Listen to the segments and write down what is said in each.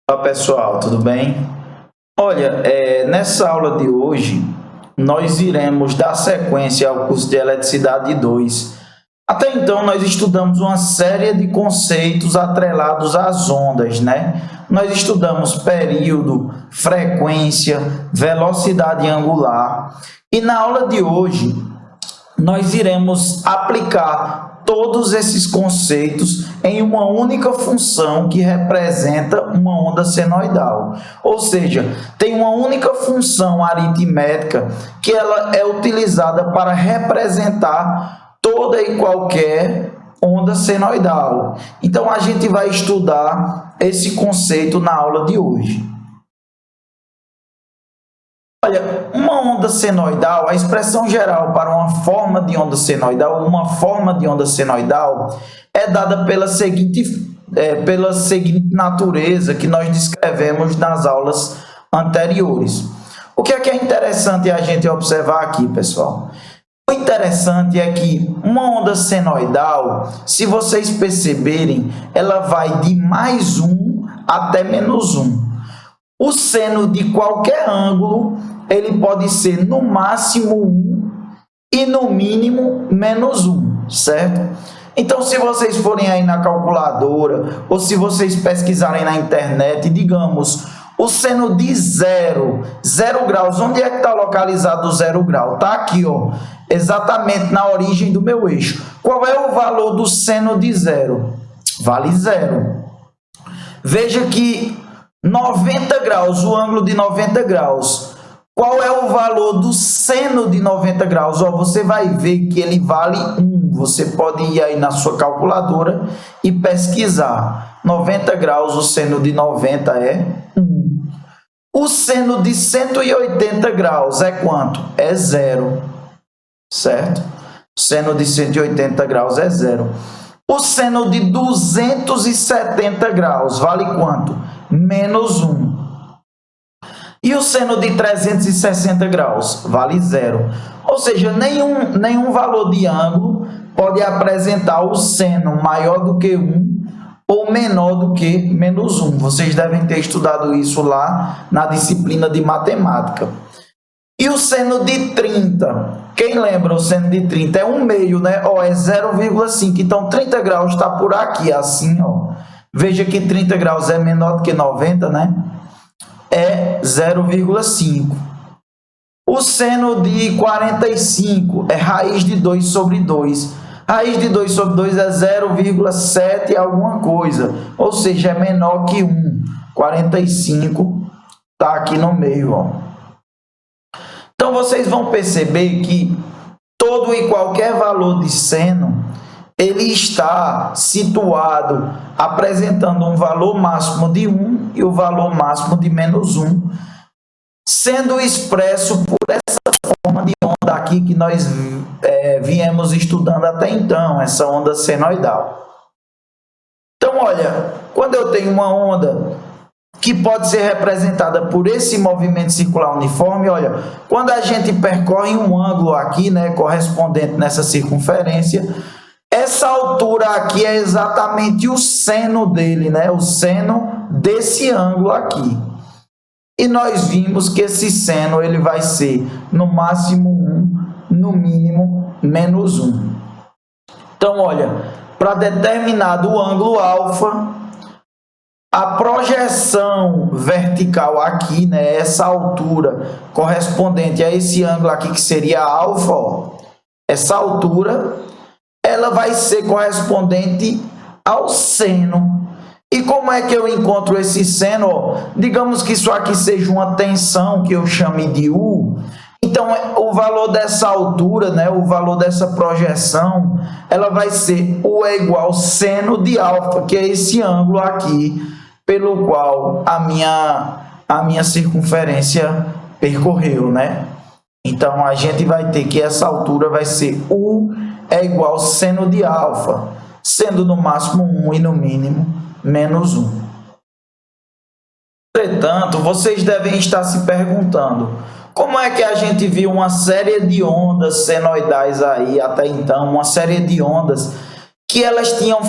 Olá pessoal, tudo bem? Olha, nessa aula de hoje nós iremos dar sequência ao curso de Eletricidade 2. Até então nós estudamos uma série de conceitos atrelados às ondas, né? Nós estudamos período, frequência, velocidade angular e na aula de hoje nós iremos aplicar todos esses conceitos em uma única função que representa uma onda senoidal. Ou seja, tem uma única função aritmética que ela é utilizada para representar toda e qualquer onda senoidal. Então, a gente vai estudar esse conceito na aula de hoje. Olha, uma onda senoidal, a expressão geral para uma forma de onda senoidal é dada pela seguinte natureza que nós descrevemos nas aulas anteriores. O que é interessante a gente observar aqui, pessoal? O interessante é que uma onda senoidal, se vocês perceberem, ela vai de -1 até -1. O seno de qualquer ângulo, ele pode ser no máximo 1 e no mínimo -1, certo? Então, se vocês forem aí na calculadora, ou se vocês pesquisarem na internet, digamos, o seno de 0 graus, onde é que está localizado o 0 grau? Está aqui, ó, exatamente na origem do meu eixo. Qual é o valor do seno de 0? Vale 0. Veja que 90 graus, o ângulo de 90 graus. Qual é o valor do seno de 90 graus? Ó, você vai ver que ele vale 1. Você pode ir aí na sua calculadora e pesquisar. 90 graus, o seno de 90 é 1. O seno de 180 graus é quanto? É 0. Certo? O seno de 180 graus é 0. O seno de 270 graus vale quanto? -1. E o seno de 360 graus vale 0. Ou seja, nenhum valor de ângulo pode apresentar o seno maior do que 1 ou menor do que -1. Vocês devem ter estudado isso lá na disciplina de matemática. E o seno de 30? Quem lembra o seno de 30? É 1/2, né? Ó, é 0,5. Então, 30 graus está por aqui, assim, ó. Veja que 30 graus é menor do que 90, né? É 0,5. O seno de 45 é raiz de 2 sobre 2. Raiz de 2 sobre 2 é 0,7 alguma coisa. Ou seja, é menor que 1. 45 está aqui no meio, ó. Então, vocês vão perceber que todo e qualquer valor de seno, ele está situado apresentando um valor máximo de 1 e o valor máximo de -1, sendo expresso por essa forma de onda aqui que nós viemos estudando até então, essa onda senoidal. Então, olha, quando eu tenho uma onda que pode ser representada por esse movimento circular uniforme, olha, quando a gente percorre um ângulo aqui, né, correspondente nessa circunferência, essa altura aqui é exatamente o seno dele, né, o seno desse ângulo aqui. E nós vimos que esse seno ele vai ser no máximo 1, no mínimo -1. Então, olha, para determinado ângulo alfa, a projeção vertical aqui, né, essa altura correspondente a esse ângulo aqui que seria alfa, ó, essa altura, ela vai ser correspondente ao seno. E como é que eu encontro esse seno? Ó, digamos que isso aqui seja uma tensão que eu chame de U. Então, o valor dessa altura, né, o valor dessa projeção, ela vai ser U é igual seno de alfa, que é esse ângulo aqui, pelo qual a minha circunferência percorreu, né? Então, a gente vai ter que essa altura vai ser U é igual seno de alfa, sendo no máximo 1 e no mínimo -1. Entretanto, vocês devem estar se perguntando, como é que a gente viu uma série de ondas senoidais aí até então, uma série de ondas que elas tinham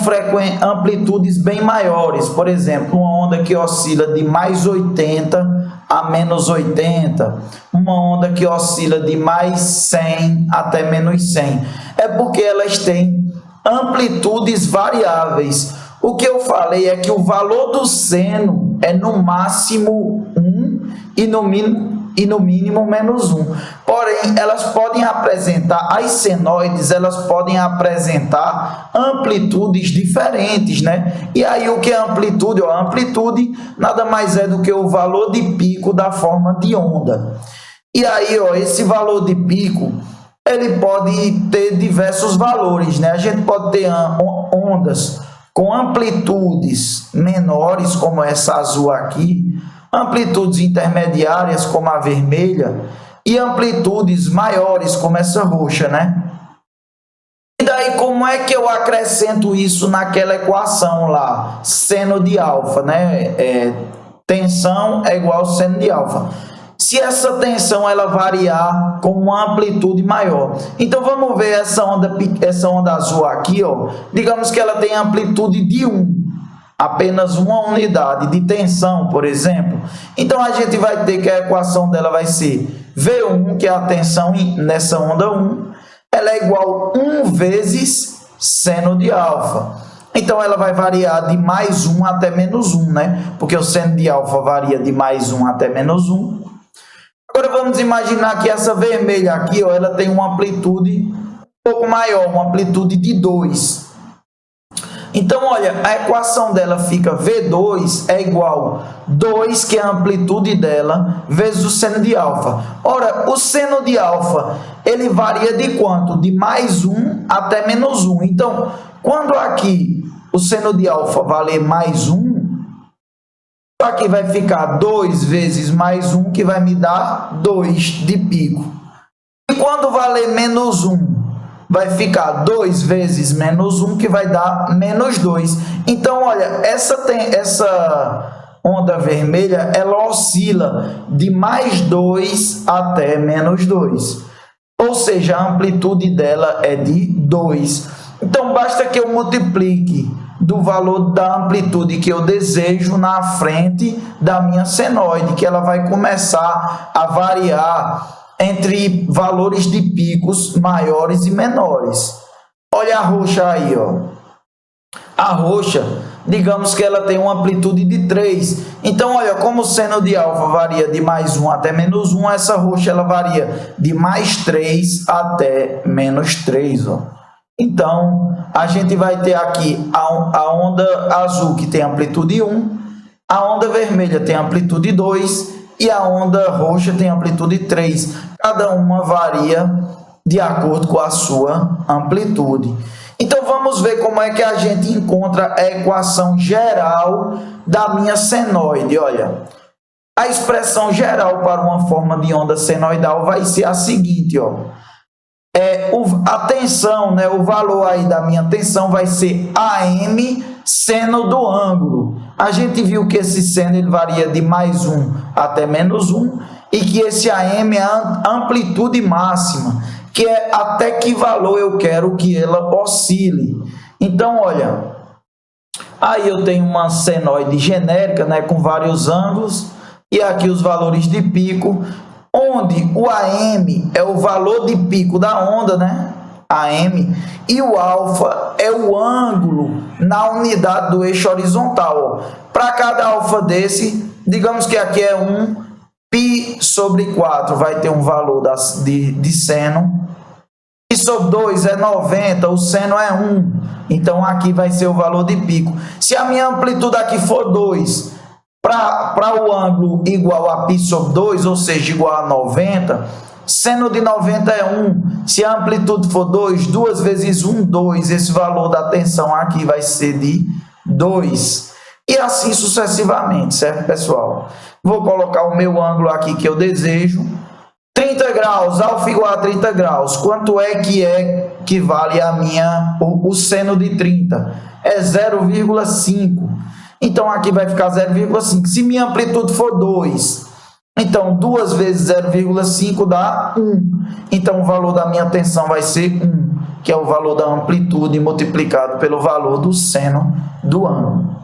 amplitudes bem maiores. Por exemplo, uma onda que oscila de mais 80 a menos 80, uma onda que oscila de mais 100 até menos 100. É porque elas têm amplitudes variáveis. O que eu falei é que o valor do seno é no máximo 1 e no mínimo menos 1. Porém, elas podem apresentar, as senoides, elas podem apresentar amplitudes diferentes, né? E aí o que é amplitude? A amplitude nada mais é do que o valor de pico da forma de onda. E aí, esse valor de pico, ele pode ter diversos valores, né? A gente pode ter ondas com amplitudes menores, como essa azul aqui, amplitudes intermediárias, como a vermelha, e amplitudes maiores, como essa roxa, né? E daí, como é que eu acrescento isso naquela equação lá? Seno de alfa, né? Tensão é igual ao seno de alfa. Se essa tensão ela variar com uma amplitude maior. Então, vamos ver essa onda azul aqui, ó. Digamos que ela tem amplitude de 1. Apenas uma unidade de tensão, por exemplo. Então, a gente vai ter que a equação dela vai ser V1, que é a tensão nessa onda 1, ela é igual a 1 vezes seno de alfa. Então, ela vai variar de mais 1 até menos 1, né? Porque o seno de alfa varia de mais 1 até menos 1. Agora, vamos imaginar que essa vermelha aqui, ó, ela tem uma amplitude um pouco maior, uma amplitude de 2. Então, olha, a equação dela fica V2 é igual a 2, que é a amplitude dela, vezes o seno de alfa. Ora, o seno de alfa, ele varia de quanto? De mais 1 até menos 1. Então, quando aqui o seno de alfa valer mais 1, aqui vai ficar 2 vezes mais 1, que vai me dar 2 de pico. E quando valer menos 1, vai ficar 2 vezes menos 1, que vai dar menos 2. Então, olha, essa onda vermelha, ela oscila de mais 2 até menos 2. Ou seja, a amplitude dela é de 2. Então, basta que eu multiplique do valor da amplitude que eu desejo na frente da minha senoide, que ela vai começar a variar entre valores de picos maiores e menores. Olha a roxa aí, ó. A roxa, digamos que ela tem uma amplitude de 3. Então, olha, como o seno de alfa varia de mais 1 até menos 1, essa roxa ela varia de mais 3 até menos 3, ó. Então, a gente vai ter aqui a onda azul, que tem amplitude 1, a onda vermelha tem amplitude 2 e a onda roxa tem amplitude 3. Cada uma varia de acordo com a sua amplitude. Então, vamos ver como é que a gente encontra a equação geral da minha senoide. Olha, a expressão geral para uma forma de onda senoidal vai ser a seguinte, ó. A tensão, né, o valor aí da minha tensão vai ser AM seno do ângulo. A gente viu que esse seno ele varia de mais 1 até menos 1 e que esse AM é a amplitude máxima, que é até que valor eu quero que ela oscile. Então, olha, aí eu tenho uma senoide genérica, né, com vários ângulos, e aqui os valores de pico, onde o AM é o valor de pico da onda, né? AM, e o alfa é o ângulo na unidade do eixo horizontal. Para cada alfa desse, digamos que aqui é 1 π sobre 4, vai ter um valor de seno. Π sobre 2 é 90, o seno é 1, então aqui vai ser o valor de pico. Se a minha amplitude aqui for 2, para o ângulo igual a π sobre 2, ou seja, igual a 90, seno de 90 é 1. Se a amplitude for 2, 2 vezes 1, 2. Esse valor da tensão aqui vai ser de 2. E assim sucessivamente, certo, pessoal? Vou colocar o meu ângulo aqui que eu desejo. 30 graus, alfa igual a 30 graus. Quanto é que vale o seno de 30? É 0,5. Então, aqui vai ficar 0,5. Se minha amplitude for 2, então 2 vezes 0,5 dá 1. Então, o valor da minha tensão vai ser 1, que é o valor da amplitude multiplicado pelo valor do seno do ângulo.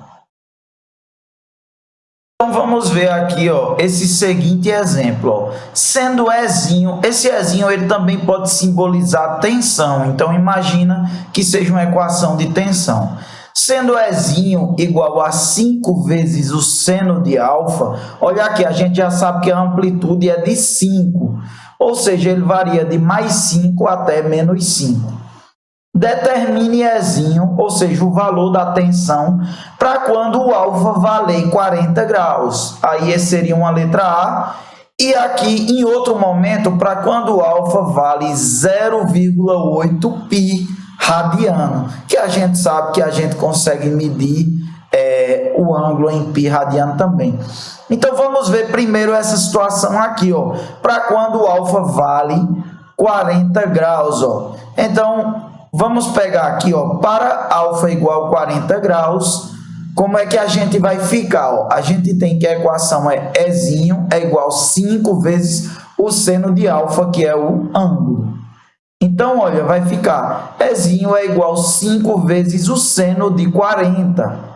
Então vamos ver aqui, ó, esse seguinte exemplo, ó. Sendo Ezinho, esse Ezinho ele também pode simbolizar tensão. Então imagina que seja uma equação de tensão. Sendo Ezinho igual a 5 vezes o seno de alfa, olha aqui, a gente já sabe que a amplitude é de 5, ou seja, ele varia de mais 5 até menos 5. Determine Ezinho, ou seja, o valor da tensão, para quando o alfa valer 40 graus. Aí esse seria uma letra A. E aqui, em outro momento, para quando o alfa vale 0,8 π radiano, que a gente sabe que a gente consegue medir o ângulo em π radiano também. Então, vamos ver primeiro essa situação aqui, ó, para quando o alfa vale 40 graus. Ó. Então, vamos pegar aqui, ó, para alfa igual a 40 graus, como é que a gente vai ficar? Ó? A gente tem que a equação é Ezinho é igual a 5 vezes o seno de alfa, que é o ângulo. Então, olha, vai ficar Ezinho é igual a 5 vezes o seno de 40.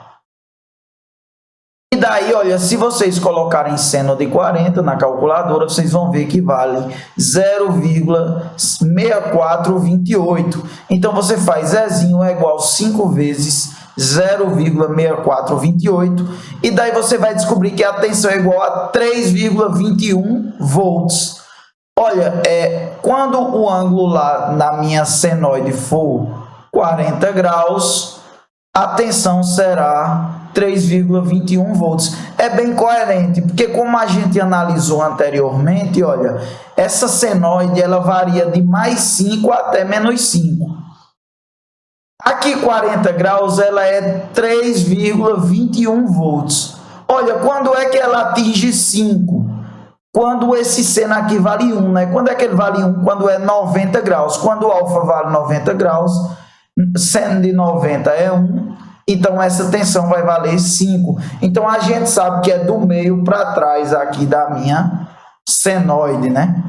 E daí, olha, se vocês colocarem seno de 40 na calculadora, vocês vão ver que vale 0,6428. Então, você faz Ezinho é igual a 5 vezes 0,6428. E daí você vai descobrir que a tensão é igual a 3,21 volts. Olha, quando o ângulo lá na minha senoide for 40 graus, a tensão será 3,21 volts. É bem coerente, porque como a gente analisou anteriormente, olha, essa senoide ela varia de mais 5 até menos 5. Aqui 40 graus ela é 3,21 volts. Olha, quando é que ela atinge 5? Quando esse seno aqui vale 1, né? Quando é que ele vale 1? Quando é 90 graus. Quando o alfa vale 90 graus, seno de 90 é 1, então essa tensão vai valer 5. Então a gente sabe que é do meio para trás aqui da minha senoide, né?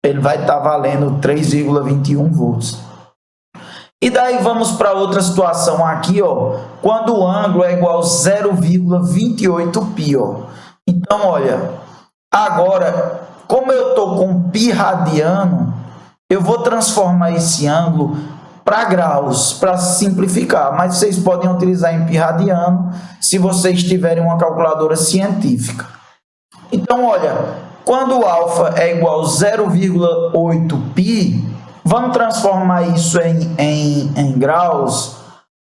Ele vai estar valendo 3,21 volts. E daí vamos para outra situação aqui, ó, quando o ângulo é igual a 0,28 π, ó. Então, olha, agora, como eu estou com π radiano, eu vou transformar esse ângulo para graus, para simplificar, mas vocês podem utilizar em π radiano se vocês tiverem uma calculadora científica. Então, olha, quando o alfa é igual a 0,8 π, vamos transformar isso em graus.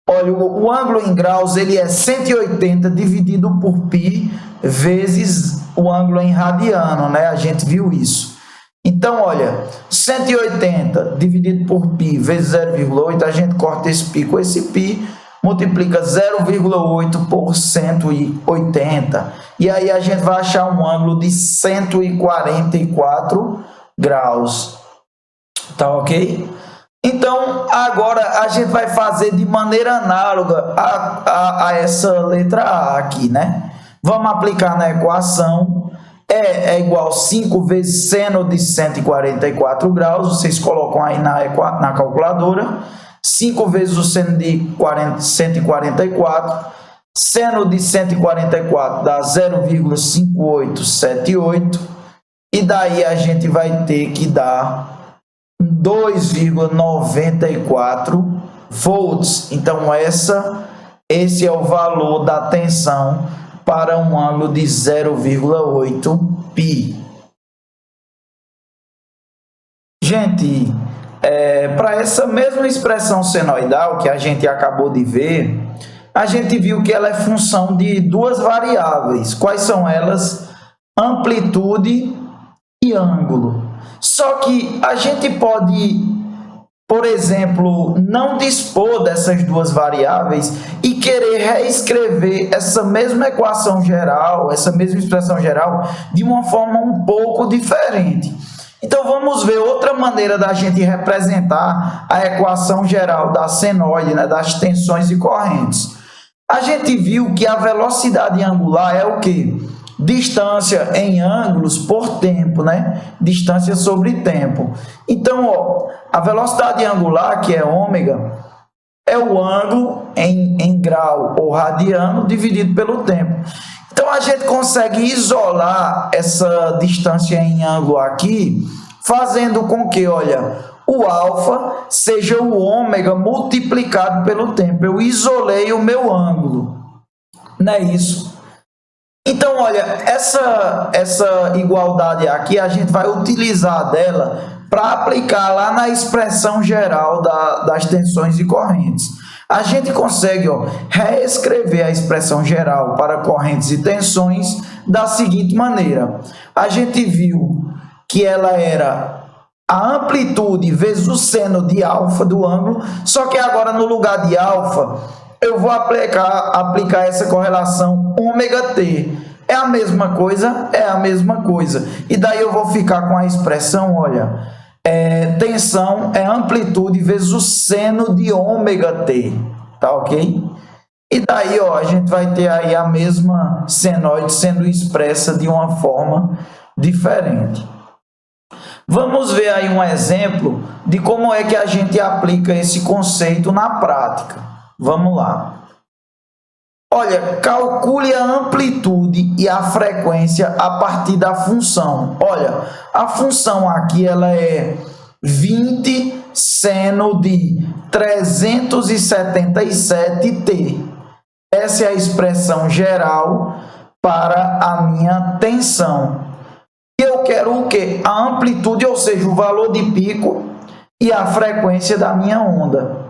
Olha, o ângulo em graus ele é 180 dividido por π vezes o ângulo em radiano, né? A gente viu isso. Então, olha, 180 dividido por π vezes 0,8, a gente corta esse π com esse π, multiplica 0,8 por 180, e aí a gente vai achar um ângulo de 144 graus. Tá ok? Então, agora a gente vai fazer de maneira análoga a essa letra A aqui, né? Vamos aplicar na equação. É igual a 5 vezes seno de 144 graus. Vocês colocam aí na calculadora. 5 vezes o seno de 144. Seno de 144 dá 0,5878. E daí a gente vai ter que dar 2,94 volts. Então, esse é o valor da tensão para um ângulo de 0,8 π. Gente, para essa mesma expressão senoidal que a gente acabou de ver, a gente viu que ela é função de duas variáveis. Quais são elas? Amplitude e ângulo. Só que a gente pode, por exemplo, não dispor dessas duas variáveis e querer reescrever essa mesma equação geral, essa mesma expressão geral, de uma forma um pouco diferente. Então, vamos ver outra maneira da gente representar a equação geral da senoide, né, das tensões e correntes. A gente viu que a velocidade angular é o quê? Distância em ângulos por tempo, né? Distância sobre tempo. Então, ó, a velocidade angular, que é ômega, é o ângulo em grau ou radiano dividido pelo tempo. Então, Então a gente consegue isolar essa distância em ângulo aqui, fazendo com que, olha, o alfa seja o ômega multiplicado pelo tempo. Eu isolei o meu ângulo, não é isso? Então, olha, essa igualdade aqui, a gente vai utilizar dela para aplicar lá na expressão geral das tensões e correntes. A gente consegue, ó, reescrever a expressão geral para correntes e tensões da seguinte maneira. A gente viu que ela era a amplitude vezes o seno de alfa do ângulo, só que agora no lugar de alfa, eu vou aplicar essa correlação ômega t. É a mesma coisa? É a mesma coisa. E daí eu vou ficar com a expressão, olha, tensão é amplitude vezes o seno de ômega t, tá ok? E daí, ó, a gente vai ter aí a mesma senoide sendo expressa de uma forma diferente. Vamos ver aí um exemplo de como é que a gente aplica esse conceito na prática. Vamos lá. Olha, calcule a amplitude e a frequência a partir da função. Olha, a função aqui ela é 20 seno de 377t. Essa é a expressão geral para a minha tensão. E eu quero o quê? A amplitude, ou seja, o valor de pico e a frequência da minha onda.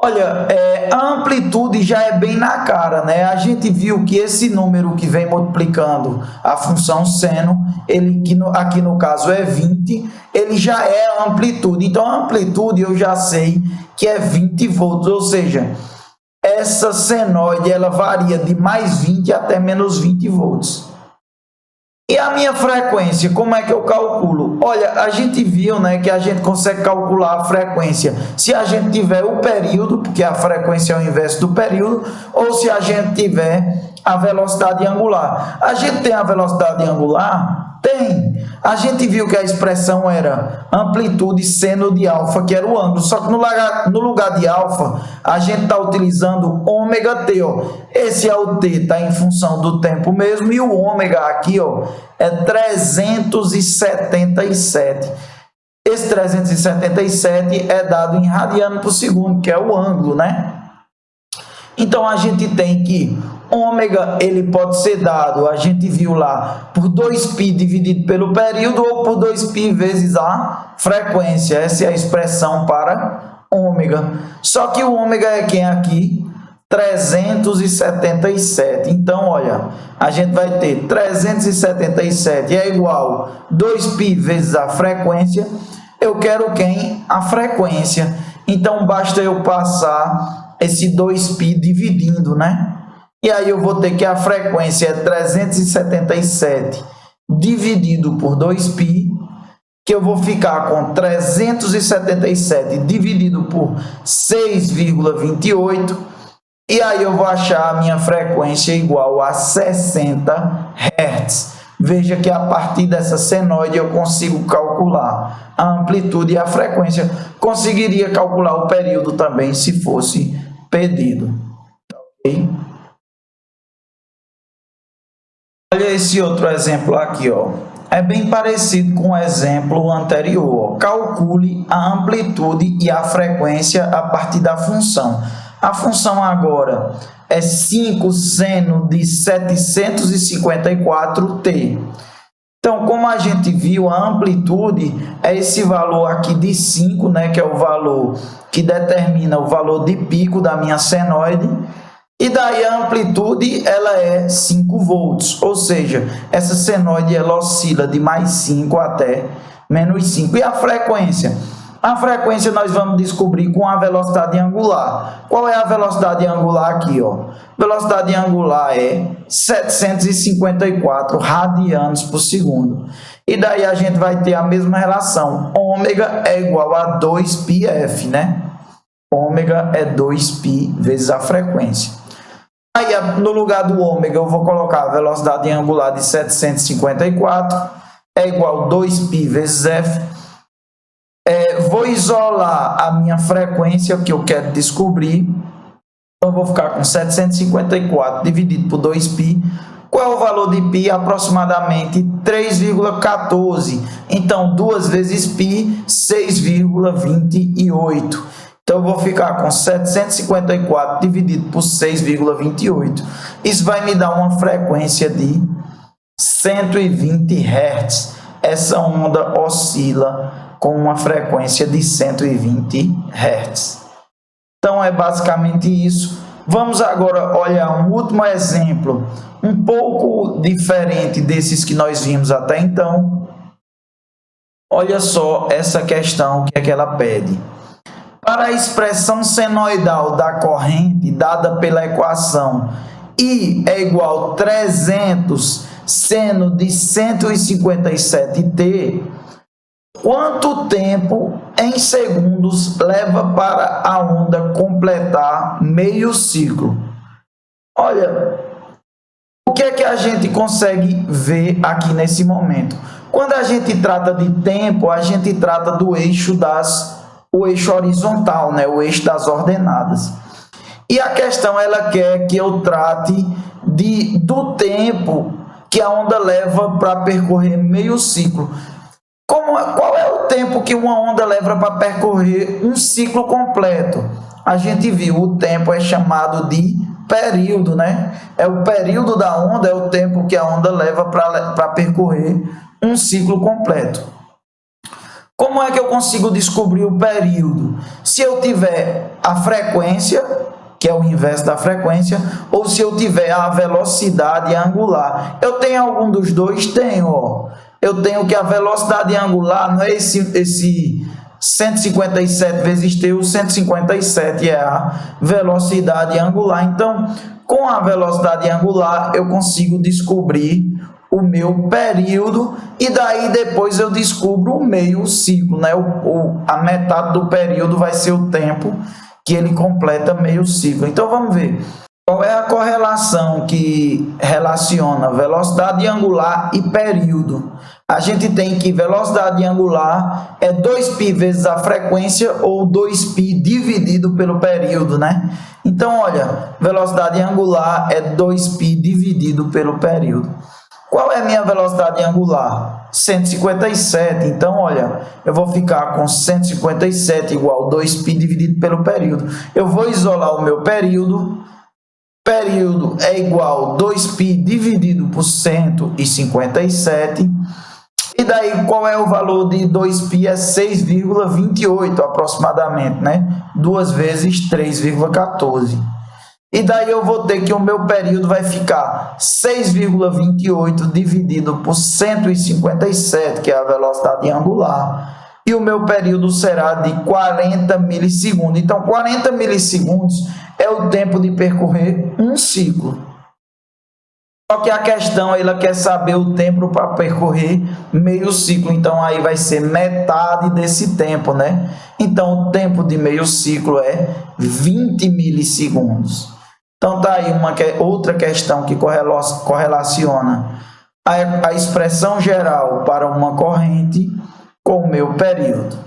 Olha, a amplitude já é bem na cara, né? A gente viu que esse número que vem multiplicando a função seno, ele que aqui no caso é 20, ele já é a amplitude. Então, a amplitude eu já sei que é 20 volts, ou seja, essa senoide ela varia de mais 20 até menos 20 volts. E a minha frequência, como é que eu calculo? Olha, a gente viu, né, que a gente consegue calcular a frequência se a gente tiver o período, porque a frequência é o inverso do período, ou se a gente tiver a velocidade angular. A gente tem a velocidade angular? Tem. A gente viu que a expressão era amplitude seno de alfa, que era o ângulo, só que no lugar de alfa, a gente está utilizando ômega t, ó. Esse é o t, está em função do tempo mesmo, e o ômega aqui, ó, é 377. Esse 377 é dado em radiano por segundo, que é o ângulo, né? Então, a gente tem que ômega, ele pode ser dado, a gente viu lá, por 2π dividido pelo período ou por 2π vezes a frequência. Essa é a expressão para ômega. Só que o ômega é quem aqui? 377. Então, olha, a gente vai ter 377 é igual a 2π vezes a frequência. Eu quero quem? A frequência. Então, basta eu passar esse 2π dividindo, né? E aí eu vou ter que a frequência é 377 dividido por 2π, que eu vou ficar com 377 dividido por 6,28, e aí eu vou achar a minha frequência igual a 60 Hz. Veja que a partir dessa senoide eu consigo calcular a amplitude e a frequência. Conseguiria calcular o período também, se fosse pedido. Ok? Olha esse outro exemplo aqui, ó. É bem parecido com o exemplo anterior. Ó. Calcule a amplitude e a frequência a partir da função. A função agora é 5 seno de 754t. Então, como a gente viu, a amplitude é esse valor aqui de 5, né, que é o valor que determina o valor de pico da minha senoide. E daí a amplitude ela é 5 volts, ou seja, essa senoide ela oscila de mais 5 até menos 5. E a frequência? A frequência nós vamos descobrir com a velocidade angular. Qual é a velocidade angular aqui? Ó? Velocidade angular é 754 radianos por segundo. E daí a gente vai ter a mesma relação. Ômega é igual a 2πf, né? Ômega é 2π vezes a frequência. Aí, no lugar do ômega, eu vou colocar a velocidade angular de 754, é igual a 2π vezes f. Vou isolar a minha frequência, que eu quero descobrir. Então, eu vou ficar com 754 dividido por 2π. Qual é o valor de π? Aproximadamente 3,14. Então, 2 vezes π, 6,28. Então, eu vou ficar com 754 dividido por 6,28. Isso vai me dar uma frequência de 120 Hz. Essa onda oscila com uma frequência de 120 Hz. Então, é basicamente isso. Vamos agora olhar um último exemplo, um pouco diferente desses que nós vimos até então. Olha só essa questão, o que é que ela pede. Para a expressão senoidal da corrente dada pela equação I é igual a 300 seno de 157t, quanto tempo em segundos leva para a onda completar meio ciclo? Olha, o que é que a gente consegue ver aqui nesse momento? Quando a gente trata de tempo, a gente trata do eixo o eixo horizontal, né? O eixo das ordenadas. E a questão, ela quer que eu trate do tempo que a onda leva para percorrer meio ciclo. Qual é o tempo que uma onda leva para percorrer um ciclo completo? A gente viu, o tempo é chamado de período, né? É o período da onda, é o tempo que a onda leva para percorrer um ciclo completo. Como é que eu consigo descobrir o período? Se eu tiver a frequência, que é o inverso da frequência, ou se eu tiver a velocidade angular. Eu tenho algum dos dois? Tenho, ó. Eu tenho que a velocidade angular não é esse 157 vezes t, o 157 é a velocidade angular. Então, com a velocidade angular, eu consigo descobrir o meu período, e daí depois eu descubro o meio ciclo, né? A metade do período vai ser o tempo que ele completa meio ciclo. Então, vamos ver. Qual é a correlação que relaciona velocidade angular e período? A gente tem que velocidade angular é 2π vezes a frequência, ou 2π dividido pelo período, né? Então, olha, velocidade angular é 2π dividido pelo período. Qual é a minha velocidade angular? 157. Então, olha, eu vou ficar com 157 igual a 2π dividido pelo período. Eu vou isolar o meu período. Período é igual a 2π dividido por 157. E daí, qual é o valor de 2π? É 6,28 aproximadamente, né? 2 vezes 3,14. E daí eu vou ter que o meu período vai ficar 6,28 dividido por 157, que é a velocidade angular. E o meu período será de 40 milissegundos. Então, 40 milissegundos é o tempo de percorrer um ciclo. Só que a questão, ela quer saber o tempo para percorrer meio ciclo. Então, aí vai ser metade desse tempo, né? Então, o tempo de meio ciclo é 20 milissegundos. Então, tá aí outra questão que correlaciona a expressão geral para uma corrente com o meu período.